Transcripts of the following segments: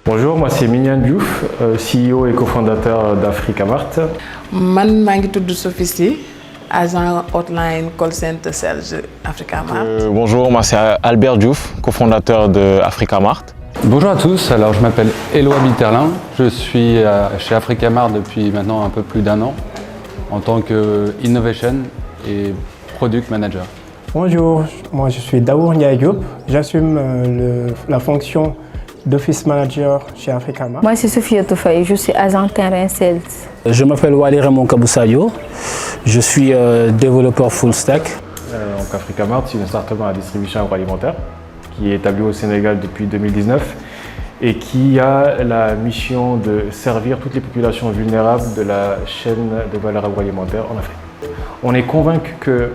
Bonjour, moi c'est Mignane Diouf, CEO et cofondateur d'Africamart. Man maa ngi tudd Sophie Sy, agent hotline call center sales Africamart. Bonjour, moi c'est Albert Diouf, cofondateur de Africamart. Bonjour à tous, alors je m'appelle Éloi Bitterlin, je suis chez Africamart depuis maintenant un peu plus d'1 an en tant que Innovation et Product Manager. Bonjour, moi je suis Daour Ndiaye Diop, j'assume la fonction d'Office Manager chez Africamart. Moi c'est Sophie Toufaye, je suis agent terrain sales. Je m'appelle Wali Raymond Kabou-Sadio, je suis développeur full stack. Donc Africamart, c'est une start-up dans la distribution agroalimentaire qui est établie au Sénégal depuis 2019 et qui a la mission de servir toutes les populations vulnérables de la chaîne de valeur agroalimentaire en Afrique. On est convaincu que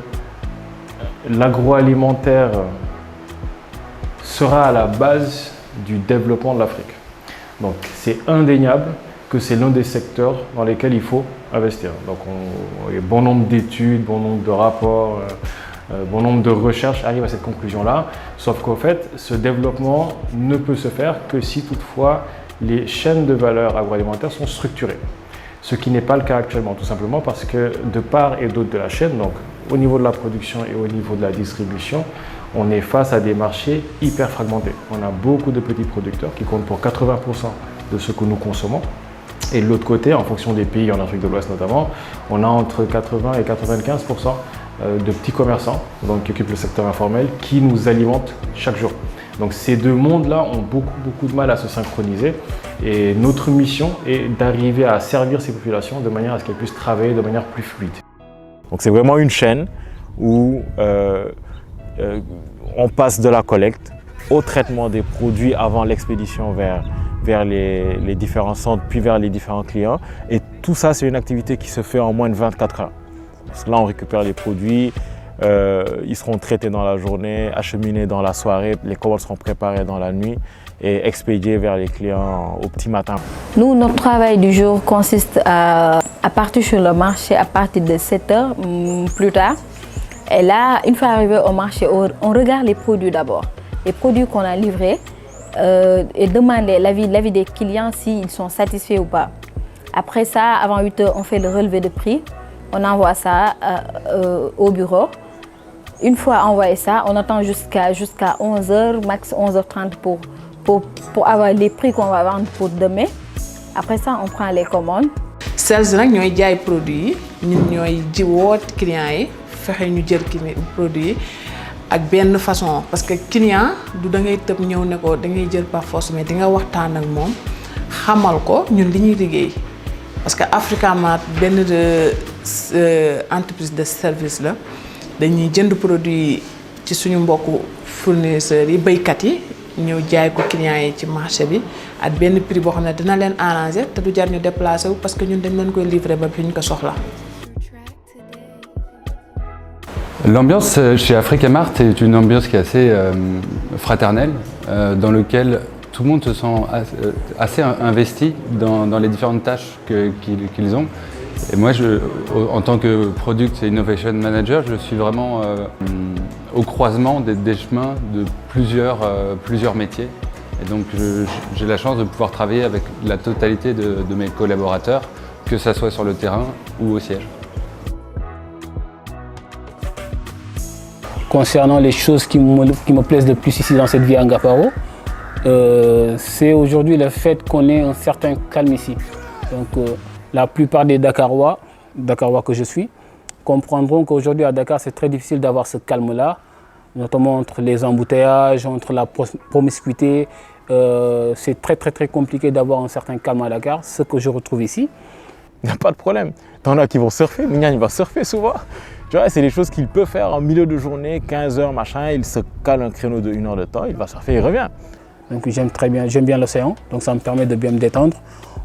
l'agroalimentaire sera à la base du développement de l'Afrique. Donc c'est indéniable que c'est l'un des secteurs dans lesquels il faut investir. Donc il y a bon nombre d'études, bon nombre de rapports, bon nombre de recherches arrivent à cette conclusion-là, sauf qu'au fait, ce développement ne peut se faire que si toutefois les chaînes de valeur agroalimentaire sont structurées. Ce qui n'est pas le cas actuellement, tout simplement parce que de part et d'autre de la chaîne, donc au niveau de la production et au niveau de la distribution, on est face à des marchés hyper fragmentés. On a beaucoup de petits producteurs qui comptent pour 80% de ce que nous consommons. Et de l'autre côté, en fonction des pays, en Afrique de l'Ouest notamment, on a entre 80 et 95% de petits commerçants donc, qui occupent le secteur informel qui nous alimentent chaque jour. Donc ces deux mondes-là ont beaucoup de mal à se synchroniser et notre mission est d'arriver à servir ces populations de manière à ce qu'elles puissent travailler de manière plus fluide. Donc c'est vraiment une chaîne où on passe de la collecte au traitement des produits avant l'expédition vers les différents centres puis vers les différents clients. Et tout ça, c'est une activité qui se fait en moins de 24 heures. Parce que là, on récupère les produits, ils seront traités dans la journée, acheminés dans la soirée, les commandes seront préparées dans la nuit et expédiées vers les clients au petit matin. Nous, notre travail du jour consiste à partir sur le marché à partir de 7 heures plus tard. Et là, une fois arrivé au marché, on regarde les produits d'abord. Les produits qu'on a livrés et demander l'avis des clients s'ils sont satisfaits ou pas. Après ça, avant 8 heures, on fait le relevé de prix. On envoie ça au bureau. Une fois envoyé ça, on attend jusqu'à 11h, max 11h30 pour avoir les prix qu'on va vendre pour demain. Après ça, on prend les commandes. Sales nag ñooy jaay produit yi ñun ñooy jiwoot clients yi fexe ñu jël produit yi ak benn façon parce que client du da ngay tëb ñëw ne ko da ngay jël par force mais di nga waxtaan ak moom xamal ko ñun li ñuy liggéey parce que Africamart benn entreprise de service la dañuy jënd produit ci suñu mbokku fournisseurs yi béykat yi ñëw jaay ko clients yi ci marché bi at benn prix boo xam ne dina leen arranger te du jar ñu déplacer wu parce que ñun dañ leen koy livrer ba fi ñu ko soxla. L'ambiance chez Africamart est une ambiance qui est assez fraternelle, dans laquelle tout le monde se sent assez investi dans les différentes tâches qu'ils ont. Et moi, en tant que Product et Innovation Manager, je suis vraiment au croisement des chemins de plusieurs métiers. Et donc, j'ai la chance de pouvoir travailler avec la totalité de mes collaborateurs, que ce soit sur le terrain ou au siège. Concernant les choses qui me plaisent le plus ici dans cette vie à Ngaparo, c'est aujourd'hui le fait qu'on ait un certain calme ici. Donc, la plupart des Dakarois que je suis, comprendront qu'aujourd'hui à Dakar, c'est très difficile d'avoir ce calme-là, notamment entre les embouteillages, entre la promiscuité. C'est très compliqué d'avoir un certain calme à Dakar, ce que je retrouve ici. Il n'y a pas de problème. T'en as qui vont surfer, Mignane il va surfer souvent. Tu vois, c'est des choses qu'il peut faire en milieu de journée, 15 heures, machin, il se cale un créneau de 1 heure de temps, il va surfer, il revient. Donc j'aime bien l'océan, donc ça me permet de bien me détendre.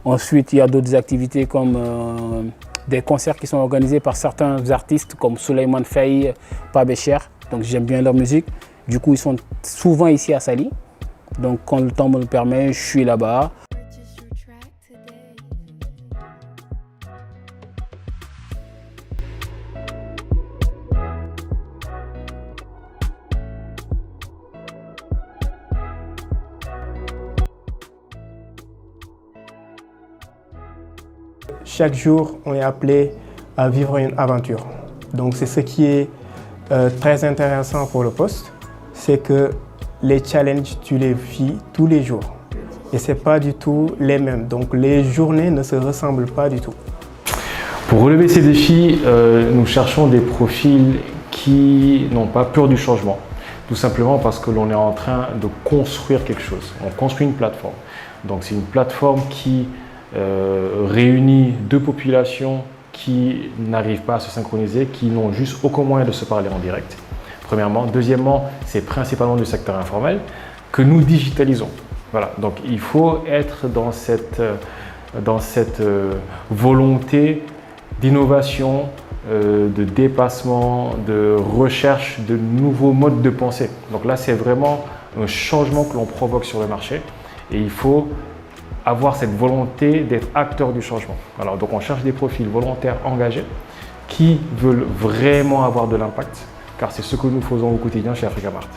Ensuite, il y a d'autres activités comme des concerts qui sont organisés par certains artistes comme Souleymane Faye, Pabécher. Donc j'aime bien leur musique. Du coup, ils sont souvent ici à Saly. Donc quand le temps me le permet, je suis là-bas. chaque jour, on est appelé à vivre une aventure. Donc c'est ce qui est très intéressant pour le poste, c'est que les challenges, tu les vis tous les jours. Et ce n'est pas du tout les mêmes. Donc les journées ne se ressemblent pas du tout. Pour relever ces défis, nous cherchons des profils qui n'ont pas peur du changement. Tout simplement parce que l'on est en train de construire quelque chose. On construit une plateforme. Donc c'est une plateforme qui réunit deux populations qui n'arrivent pas à se synchroniser, qui n'ont juste aucun moyen de se parler en direct. Premièrement. Deuxièmement, c'est principalement du secteur informel que nous digitalisons. Voilà. Donc il faut être dans cette volonté d'innovation, de dépassement, de recherche de nouveaux modes de pensée. Donc là, c'est vraiment un changement que l'on provoque sur le marché et il faut avoir cette volonté d'être acteur du changement. Alors, donc on cherche des profils volontaires engagés qui veulent vraiment avoir de l'impact car c'est ce que nous faisons au quotidien chez Africa Mart.